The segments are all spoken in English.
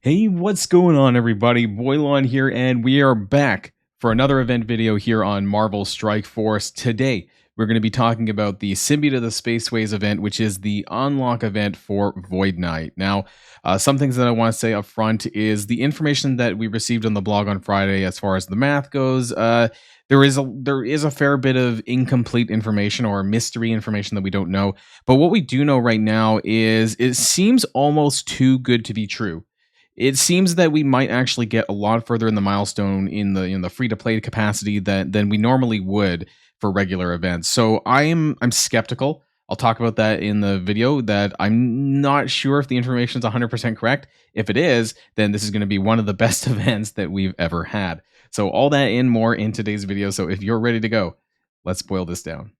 Hey, what's going on, everybody? Boilon here, and we are back for another event video here on Marvel Strike Force. Today, we're going to be talking about the Symbiote of the Spaceways event, which is the unlock event for Void Knight. Now, some things that I want to say up front is the information that we received on the blog on Friday, as far as the math goes. There is a fair bit of incomplete information or mystery information that we don't know. But what we do know right now is it seems almost too good to be true. It seems that we might actually get a lot further in the milestone in the free to play capacity than we normally would for regular events. So I'm skeptical. I'll talk about that in the video, that I'm not sure if the information is 100% correct. If it is, then this is going to be one of the best events that we've ever had. So all that and more in today's video. So if you're ready to go, let's boil this down.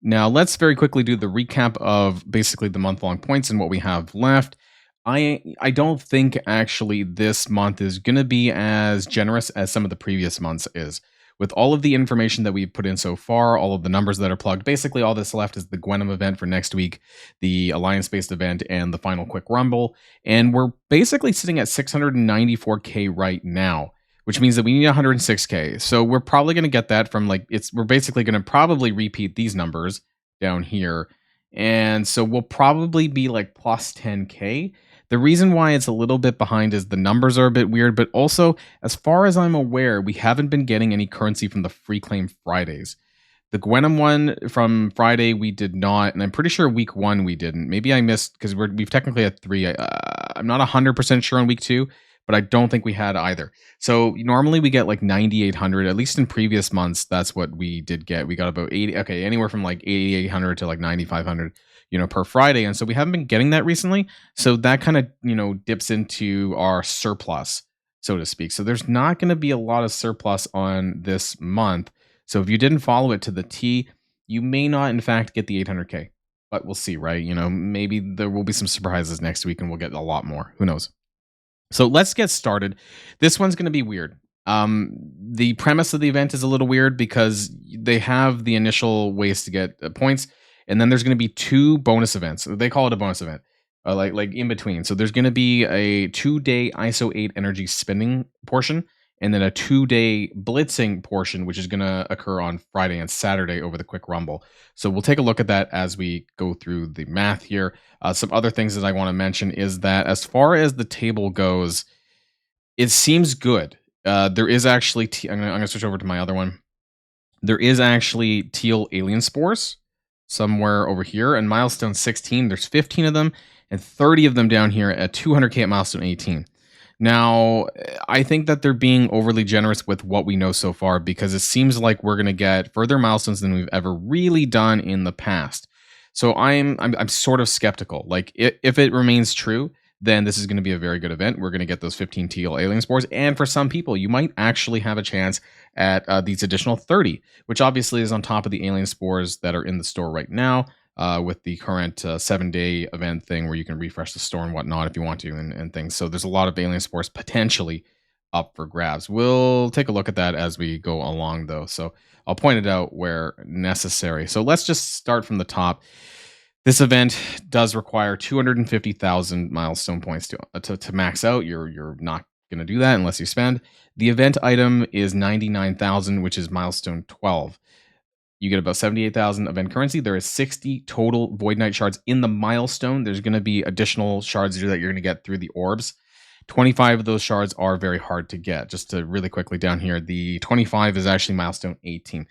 Now, let's very quickly do the recap of basically the month-long points and what we have left. I don't think actually this month is going to be as generous as some of the previous months is. With all of the information that we've put in so far, all of the numbers that are plugged, basically all that's left is the Gwenom event for next week, the Alliance-based event, and the final Quick Rumble. And we're basically sitting at 694k right now, which means that we need 106k. So we're probably going to get that from we're basically going to probably repeat these numbers down here. And so we'll probably be like plus 10k. The reason why it's a little bit behind is the numbers are a bit weird, but also, as far as I'm aware, we haven't been getting any currency from the free claim Fridays. The Gwenom one from Friday, we did not, and I'm pretty sure week 1 we didn't. Maybe I missed, because we've technically had 3. I'm not 100% sure on week 2, but I don't think we had either. So normally we get like 9,800, at least in previous months, that's what we did get. We got about 80, okay, anywhere from like 8,800 to like 9,500, per Friday. And so we haven't been getting that recently. So that kind of, dips into our surplus, so to speak. So there's not going to be a lot of surplus on this month. So if you didn't follow it to the T, you may not, in fact, get the 800k. But we'll see, right? Maybe there will be some surprises next week and we'll get a lot more. Who knows? So let's get started. This one's going to be weird. The premise of the event is a little weird because they have the initial ways to get points, and then there's going to be 2 bonus events. They call it a bonus event, like in between. So there's going to be a 2-day ISO 8 energy spending portion, and then a 2-day blitzing portion, which is going to occur on Friday and Saturday over the Quick Rumble. So we'll take a look at that as we go through the math here. Some other things that I want to mention is that as far as the table goes, it seems good. There is actually, I'm going to switch over to my other one. There is actually teal alien spores somewhere over here, and milestone 16, there's 15 of them, and 30 of them down here at 200k at milestone 18. Now, I think that they're being overly generous with what we know so far, because it seems like we're going to get further milestones than we've ever really done in the past. So I'm sort of skeptical. Like, if it remains true, then this is going to be a very good event. We're going to get those 15 teal alien spores, and for some people, you might actually have a chance at these additional 30, which obviously is on top of the alien spores that are in the store right now, with the current 7-day event thing where you can refresh the store and whatnot if you want to, and things. So there's a lot of alien spores potentially up for grabs. We'll take a look at that as we go along, though. So I'll point it out where necessary. So let's just start from the top. This event does require 250,000 milestone points to max out. You're not going to do that unless you spend. The event item is 99,000, which is milestone 12. You get about 78,000 event currency. There is 60 total Void Knight shards in the milestone. There's going to be additional shards that you're going to get through the orbs. 25 of those shards are very hard to get. Just to really quickly down here, the 25 is actually milestone 18.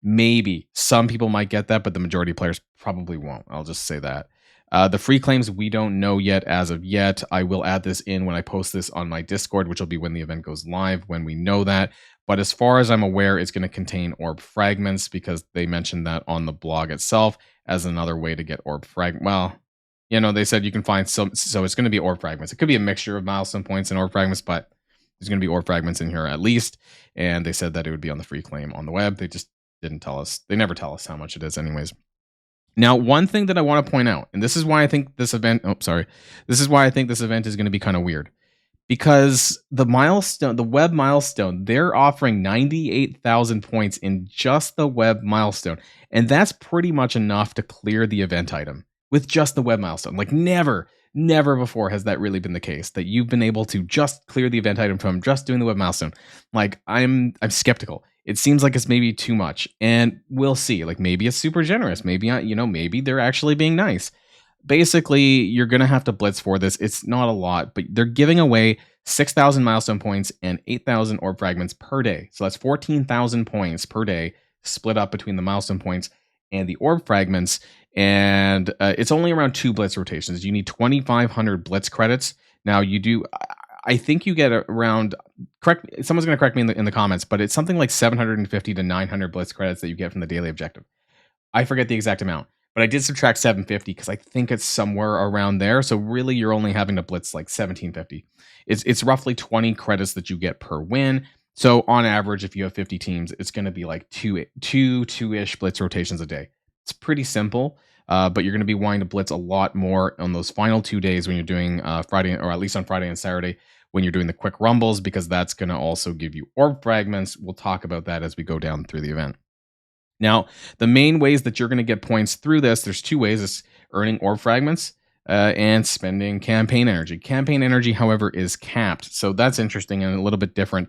Maybe some people might get that, but the majority of players probably won't. I'll just say that. The free claims, we don't know yet as of yet. I will add this in when I post this on my Discord, which will be when the event goes live, when we know that. But as far as I'm aware, it's going to contain orb fragments, because they mentioned that on the blog itself as another way to get orb fragments. Well, they said you can find some, so it's going to be orb fragments. It could be a mixture of milestone points and orb fragments, but there's going to be orb fragments in here at least. And they said that it would be on the free claim on the web. They just didn't tell us. They never tell us how much it is anyways. Now, one thing that I want to point out, and this is why I think this event, this is why I think this event is going to be kind of weird. because the web milestone, they're offering 98,000 points in just the web milestone. And that's pretty much enough to clear the event item with just the web milestone. Like never before has that really been the case, that you've been able to just clear the event item from just doing the web milestone. Like I'm skeptical. It seems like it's maybe too much, and we'll see. Like maybe it's super generous. Maybe maybe they're actually being nice. Basically, you're going to have to blitz for this. It's not a lot, but they're giving away 6,000 milestone points and 8,000 orb fragments per day. So that's 14,000 points per day split up between the milestone points and the orb fragments. And it's only around 2 blitz rotations. You need 2,500 blitz credits. Now you do, I think you get around, someone's going to correct me in the comments, but it's something like 750 to 900 blitz credits that you get from the daily objective. I forget the exact amount, but I did subtract 750 because I think it's somewhere around there. So really, you're only having to blitz like 1750. It's roughly 20 credits that you get per win. So on average, if you have 50 teams, it's going to be like two-ish blitz rotations a day. It's pretty simple, but you're going to be wanting to blitz a lot more on those final 2 days when you're doing Friday, or at least on Friday and Saturday when you're doing the quick rumbles, because that's going to also give you orb fragments. We'll talk about that as we go down through the event. Now, the main ways that you're going to get points through this, there's 2 ways. It's earning orb fragments and spending campaign energy. Campaign energy, however, is capped. So that's interesting and a little bit different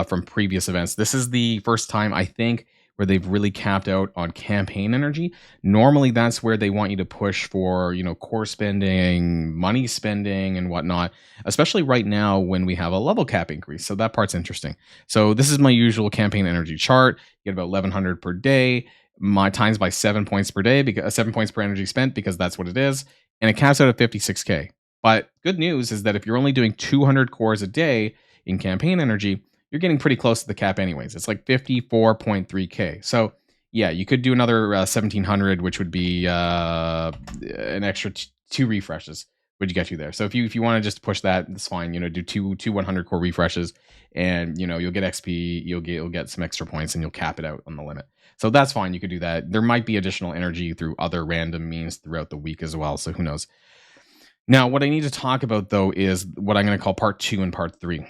from previous events. This is the first time, I think, where they've really capped out on campaign energy. Normally, that's where they want you to push for, core spending, money spending, and whatnot, especially right now when we have a level cap increase. So that part's interesting. So this is my usual campaign energy chart. You get about 1,100 per day. My times by 7 points per day, because 7 points per energy spent, because that's what it is. And it caps out at 56K. But good news is that if you're only doing 200 cores a day in campaign energy, you're getting pretty close to the cap anyways. It's like 54.3K. So yeah, you could do another 1,700, which would be an extra 2 refreshes, would get you there. So if you want to just push that, that's fine. Do two 100 core refreshes, and you'll get XP, you'll get some extra points, and you'll cap it out on the limit. So that's fine. You could do that. There might be additional energy through other random means throughout the week as well. So who knows? Now, what I need to talk about though is what I'm going to call part 2 and part 3.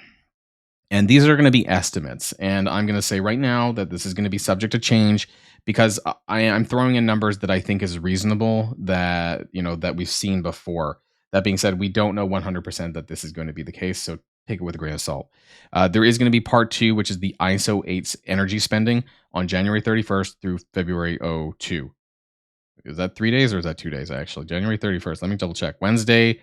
And these are going to be estimates. And I'm going to say right now that this is going to be subject to change, because I'm throwing in numbers that I think is reasonable, that, that we've seen before. That being said, we don't know 100% that this is going to be the case. So take it with a grain of salt. There is going to be part 2, which is the ISO 8's energy spending on January 31st through February 02. Is that 3 days or is that 2 days actually? January 31st. Let me double check. Wednesday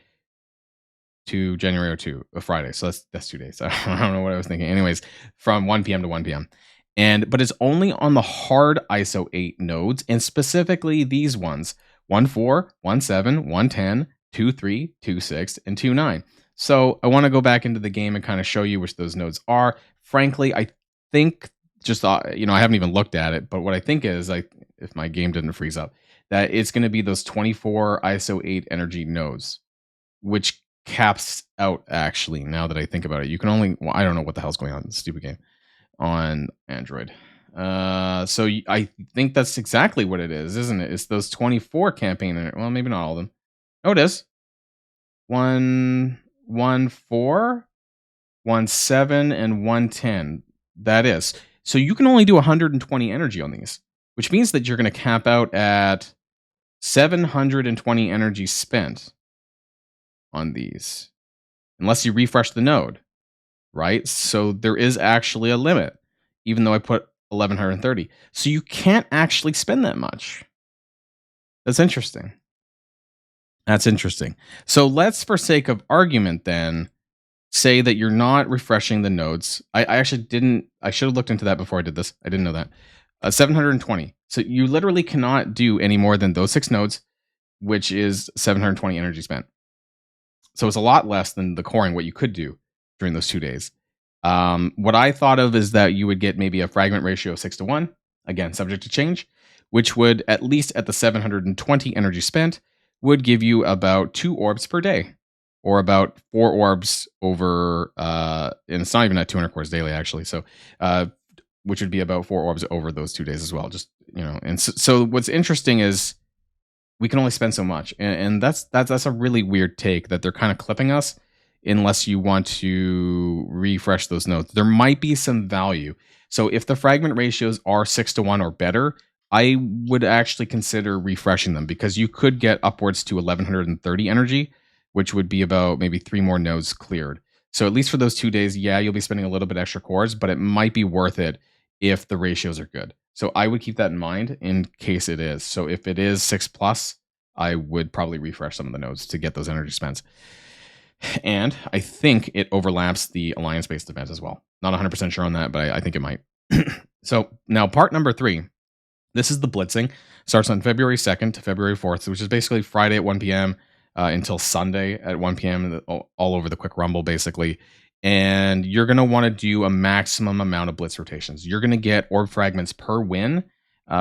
to January 02, a Friday. So that's 2 days. I don't know what I was thinking. Anyways, from 1 p.m. to 1 p.m. But it's only on the hard ISO 8 nodes, and specifically these ones: 1.4, 1.7, 1.10, 2.3, 2.6, and 2.9. So I want to go back into the game and kind of show you which those nodes are. Frankly, I think just I haven't even looked at it, but what I think is, if my game didn't freeze up, that it's going to be those 24 ISO 8 energy nodes, which caps out, actually, now that I think about it. You can only, I don't know what the hell's going on in this stupid game on Android. So I think that's exactly what it is, isn't it? It's those 24 campaign, well, maybe not all of them. Oh, it is. 1.4, 1.7, and 1.10. That is. So you can only do 120 energy on these, which means that you're going to cap out at 720 energy spent on these, unless you refresh the node, right? So there is actually a limit, even though I put 1,130. So you can't actually spend that much. That's interesting. So let's, for sake of argument, then say that you're not refreshing the nodes. I actually didn't. I should have looked into that before I did this. I didn't know that. 720. So you literally cannot do any more than those 6 nodes, which is 720 energy spent. So it's a lot less than the coring, what you could do during those 2 days. What I thought of is that you would get maybe a fragment ratio of 6-1, again, subject to change, which would, at least at the 720 energy spent, would give you about 2 orbs per day, or about 4 orbs over, and it's not even at 200 cores daily, actually. So, which would be about 4 orbs over those 2 days as well. Just, and so what's interesting is we can only spend so much. And that's a really weird take, that they're kind of clipping us unless you want to refresh those nodes. There might be some value. So if the fragment ratios are 6-to-1 or better, I would actually consider refreshing them, because you could get upwards to 1130 energy, which would be about maybe 3 more nodes cleared. So at least for those 2 days, yeah, you'll be spending a little bit extra cores, but it might be worth it if the ratios are good. So I would keep that in mind in case it is. So if it is 6+, I would probably refresh some of the nodes to get those energy spends. And I think it overlaps the alliance-based event as well. Not 100% sure on that, but I think it might. So now part number 3. This is the blitzing. Starts on February 2nd to February 4th, which is basically Friday at 1 p.m. Until Sunday at 1 p.m. all over the quick rumble, basically. And you're going to want to do a maximum amount of blitz rotations. You're going to get orb fragments per win,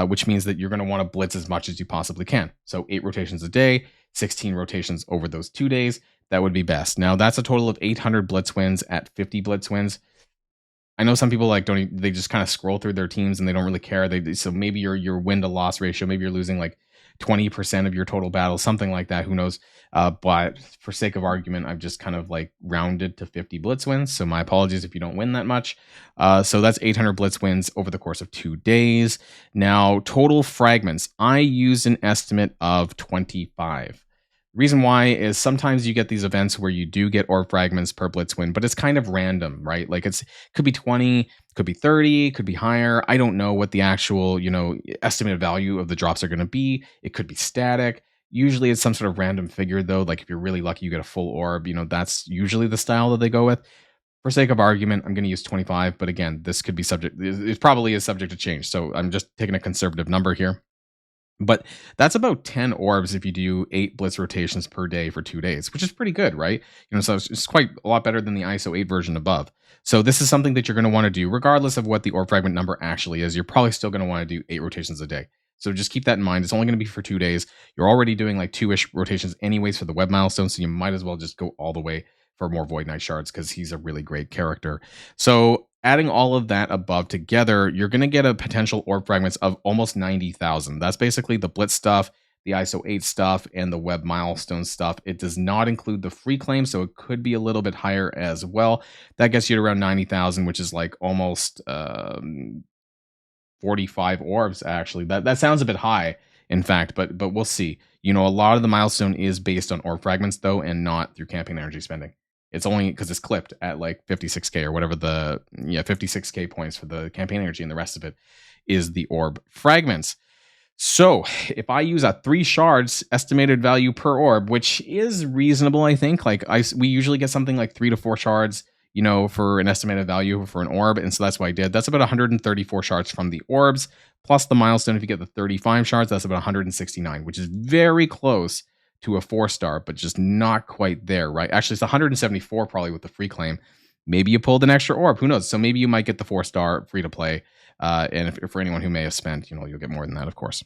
which means that you're going to want to blitz as much as you possibly can. So 8 rotations a day, 16 rotations over those 2 days. That would be best. Now, that's a total of 800 blitz wins at 50 blitz wins. I know some people like they just kind of scroll through their teams and they don't really care. So maybe your win to loss ratio, maybe you're losing like 20% of your total battles, something like that. Who knows? But for sake of argument, I've just kind of like rounded to 50 blitz wins. So my apologies if you don't win that much. So that's 800 blitz wins over the course of 2 days. Now, total fragments, I used an estimate of 25. Reason why is sometimes you get these events where you do get orb fragments per blitz win, but it's kind of random, right? Like could be 20, could be 30, could be higher. I don't know what the actual, estimated value of the drops are going to be. It could be static. Usually it's some sort of random figure though. Like if you're really lucky, you get a full orb, that's usually the style that they go with. For sake of argument, I'm going to use 25, but again, this could be it probably is subject to change. So I'm just taking a conservative number here. But that's about 10 orbs if you do 8 blitz rotations per day for 2 days, which is pretty good, right? So it's quite a lot better than the ISO 8 version above. So this is something that you're going to want to do regardless of what the orb fragment number actually is. You're probably still going to want to do 8 rotations a day. So just keep that in mind. It's only going to be for 2 days. You're already doing like 2-ish rotations anyways for the web milestone, so you might as well just go all the way for more Void Knight shards because he's a really great character. So adding all of that above together, you're going to get a potential orb fragments of almost 90,000. That's basically the blitz stuff, the ISO 8 stuff, and the web milestone stuff. It does not include the free claim, so it could be a little bit higher as well. That gets you to around 90,000, which is like almost 45 orbs, actually. That sounds a bit high, in fact, but we'll see. A lot of the milestone is based on orb fragments, though, and not through campaign energy spending. It's only because it's clipped at like 56k or whatever 56k points for the campaign energy, and the rest of it is the orb fragments. So if I use a 3 shards estimated value per orb, which is reasonable, I think, we usually get something like 3 to 4 shards, for an estimated value for an orb, and so that's what I did. That's about 134 shards from the orbs, plus the milestone. If you get the 35 shards, that's about 169, which is very close to a 4-star, but just not quite there, right? Actually, it's 174 probably with the free claim. Maybe you pulled an extra orb, who knows? So maybe you might get the 4-star free to play. And if for anyone who may have spent, you'll get more than that, of course.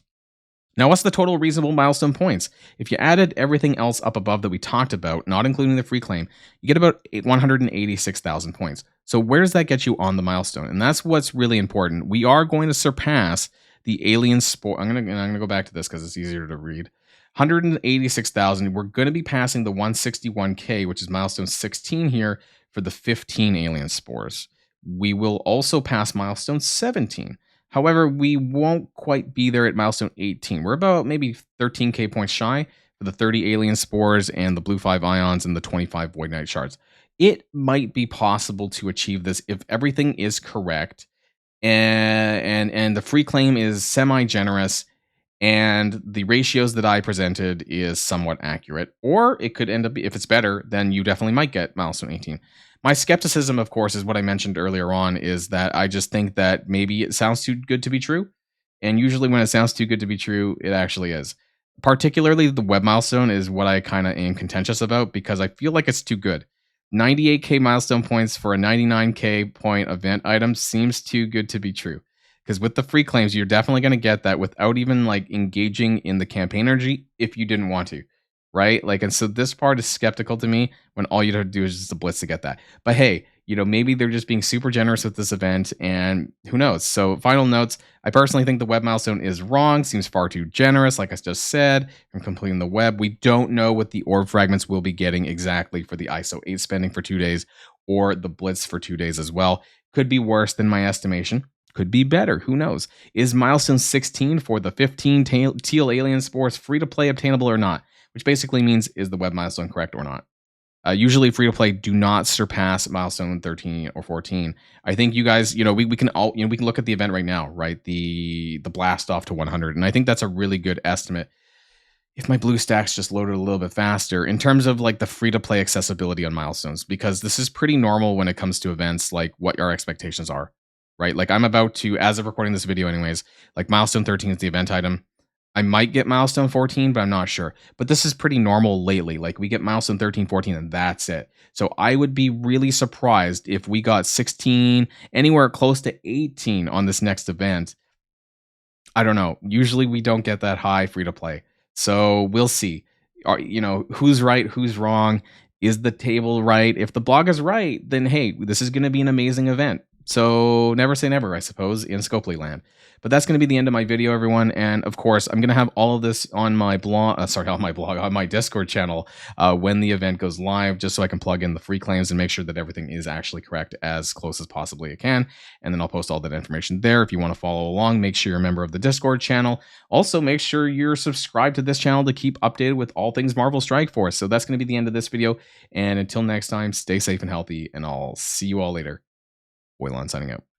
Now, what's the total reasonable milestone points? If you added everything else up above that we talked about, not including the free claim, you get about 186,000 points. So where does that get you on the milestone? And that's what's really important. We are going to surpass the alien spore. I'm gonna go back to this because it's easier to read. 186,000. We're going to be passing the 161k, which is milestone 16 here for the 15 alien spores. We will also pass milestone 17. However, we won't quite be there at milestone 18. We're about maybe 13k points shy for the 30 alien spores and the blue 5 ions and the 25 Void Knight shards. It might be possible to achieve this if everything is correct and the free claim is semi-generous and the ratios that I presented is somewhat accurate. Or it could end up, if it's better, then you definitely might get milestone 18. My skepticism, of course, is what I mentioned earlier on, is that I just think that maybe it sounds too good to be true. And usually when it sounds too good to be true, it actually is. Particularly the web milestone is what I kind of am contentious about because I feel like it's too good. 98k milestone points for a 99k point event item seems too good to be true. Because with the free claims, you're definitely going to get that without even like engaging in the campaign energy if you didn't want to. right? Like, and so this part is skeptical to me when all you'd have to do is just a blitz to get that. But hey, maybe they're just being super generous with this event, and who knows? So, final notes. I personally think the web milestone is wrong, seems far too generous, like I just said, from completing the web. We don't know what the orb fragments will be getting exactly for the ISO 8 spending for 2 days or the blitz for 2 days as well. Could be worse than my estimation. Could be better. Who knows? Is milestone 16 for the 15 teal alien spores free to play obtainable or not? Which basically means, is the web milestone correct or not? Usually free to play do not surpass milestone 13 or 14. I think you guys, we can all, we can look at the event right now, right? The blast off to 100. And I think that's a really good estimate. If my blue stacks just loaded a little bit faster in terms of like the free to play accessibility on milestones, because this is pretty normal when it comes to events, like what our expectations are, right? Like I'm about to, as of recording this video anyways, like milestone 13 is the event item. I might get milestone 14, but I'm not sure. But this is pretty normal lately. Like we get milestone 13, 14, and that's it. So I would be really surprised if we got 16, anywhere close to 18 on this next event. I don't know. Usually we don't get that high free to play. So we'll see. Who's right, who's wrong? Is the table right? If the blog is right, then hey, this is going to be an amazing event. So never say never, I suppose, in Scopely land. But that's going to be the end of my video, everyone. And of course, I'm going to have all of this on my blog, on my Discord channel when the event goes live, just so I can plug in the free claims and make sure that everything is actually correct as close as possibly I can. And then I'll post all that information there. If you want to follow along, make sure you're a member of the Discord channel. Also, make sure you're subscribed to this channel to keep updated with all things Marvel Strike Force. So that's going to be the end of this video. And until next time, stay safe and healthy, and I'll see you all later. Boilon signing out.